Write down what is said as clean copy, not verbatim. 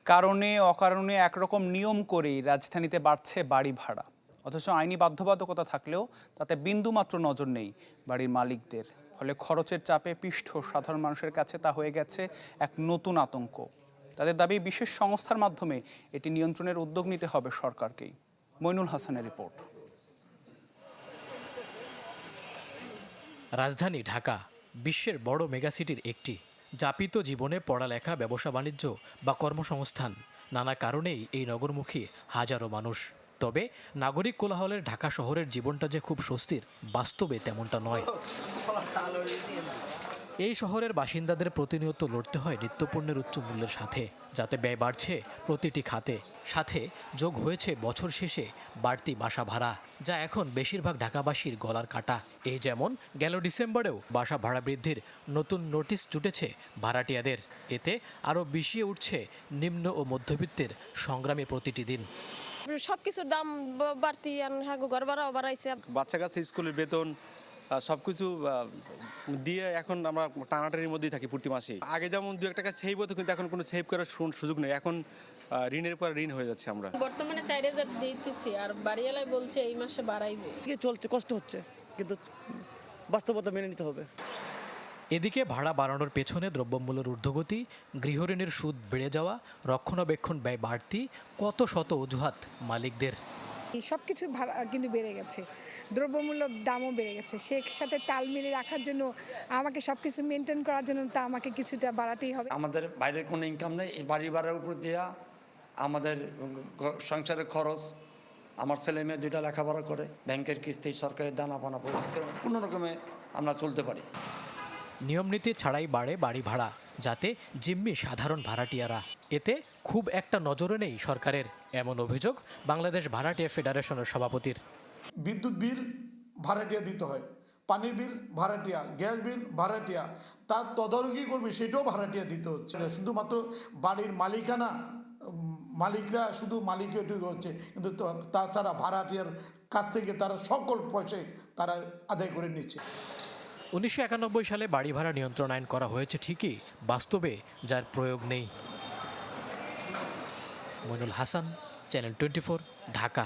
কারণে অকারণে একরকম নিয়ম করেই রাজধানীতে বাড়ছে বাড়ি ভাড়া, অথচ আইনি বাধ্যবাধকতা থাকলেও তাতে বিন্দুমাত্র নজর নেই বাড়ির মালিকদের। ফলে খরচের চাপে পিষ্ট সাধারণ মানুষের কাছে তা হয়ে গেছে এক নতুন আতঙ্ক। তাদের দাবি, বিশেষ সংস্থার মাধ্যমে এটি নিয়ন্ত্রণের উদ্যোগ নিতে হবে সরকারকেই। মইনুল হাসানের রিপোর্ট। রাজধানী ঢাকা বিশ্বের বড় মেগাসিটির একটি। যাপিত জীবনে পড়ালেখা, ব্যবসা বাণিজ্য বা কর্মসংস্থান, নানা কারণেই এই নগরমুখী হাজারো মানুষ। তবে নাগরিক কোলাহলের ঢাকা শহরের জীবনটা যে খুব স্বস্তির, বাস্তবে তেমনটা নয়। এই শহরের বাসিন্দাদের প্রতিনিয়ত লড়তে হয় নিত্যপণ্যের উচ্চ মূল্যের সাথে, যাতে ব্যয় বাড়ছে প্রতিটি খাতে। সাথে যোগ হয়েছে বছর শেষে বাড়তি বাসা ভাড়া, যা এখন বেশিরভাগ ঢাকাবাসীর গলার কাটা। এই যেমন গেল ডিসেম্বরেও বাসা ভাড়া বৃদ্ধির নতুন নোটিশ জুটেছে ভাড়াটিয়াদের। এতে আরও বিষিয়ে উঠছে নিম্ন ও মধ্যবিত্তের সংগ্রামী প্রতিটি দিন। সবকিছুর দাম বাড়তি, ঘর ভাড়াও বাড়াইছে। বাচ্চা কাছে স্কুলের বেতন সবকিছু দিয়ে এখন আমরা টানাটানির মধ্যেই থাকি প্রতি মাসে। আগে যেমন 2-1 টাকা সেভ হতো, কিন্তু এখন কোনো সেভ করার সুযোগ নেই। এখন ঋণের পর ঋণ হয়ে যাচ্ছে। আমরা বর্তমানে 4000 দিতেছি, আর বাড়িওয়ালায় বলছে এই মাসে বাড়াইবে। চলতে কষ্ট হচ্ছে, কিন্তু বাস্তবতা মেনে নিতে হবে। এদিকে ভাড়া বাড়ানোর পেছনে দ্রব্যমূল্যের ঊর্ধ্বগতি, গৃহঋণের সুদ বেড়ে যাওয়া, রক্ষণাবেক্ষণ ব্যয় বাড়তি, কত শত অজুহাত মালিকদের। সবকিছু ভাড়া কিন্তু বেড়ে গেছে, দ্রব্যমূল্য দামও বেড়ে গেছে। সে সাথে তাল মিলিয়ে রাখার জন্য আমাকে সবকিছু মেনটেন করার জন্য তা আমাকে কিছুটা বাড়াতেই হবে। আমাদের বাইরের কোনো ইনকাম নেই, এই বাড়ি ভাড়ার উপর দেওয়া আমাদের সংসারের খরচ। আমার ছেলে মেয়ে 2টা লেখাপড়া করে, ব্যাংকের কিস্তি, সরকারের দানা পানা, কোনো রকমে আমরা চলতে পারি। নিয়মনীতি ছাড়াই বাড়ে বাড়ি ভাড়া, যাতে জিম্মি সাধারণ ভাড়াটিয়ারা। এতে খুব একটা নজরে নেই সরকারের, এমন অভিযোগ বাংলাদেশ ভাড়াটিয়া ফেডারেশনের সভাপতির। বিদ্যুৎ বিল ভাড়াটিয়া দিতে হয়, পানির বিল ভাড়াটিয়া, গ্যাস বিল ভাড়াটিয়া, তার তদারকি করবে সেটাও ভাড়াটিয়া দিতে হচ্ছে। শুধুমাত্র বাড়ির মালিকানা, মালিকরা শুধু মালিকটুকু হচ্ছে, কিন্তু তাছাড়া ভাড়াটিয়ার কাছ থেকে তারা সকল পয়সায় তারা আদায় করে নিচ্ছে। 1991 সালে বাড়ি ভাড়া নিয়ন্ত্রণ আইন করা হয়েছে ঠিকই, বাস্তবে যার প্রয়োগ নেই। মইনুল হাসান, চ্যানেল 24, ঢাকা।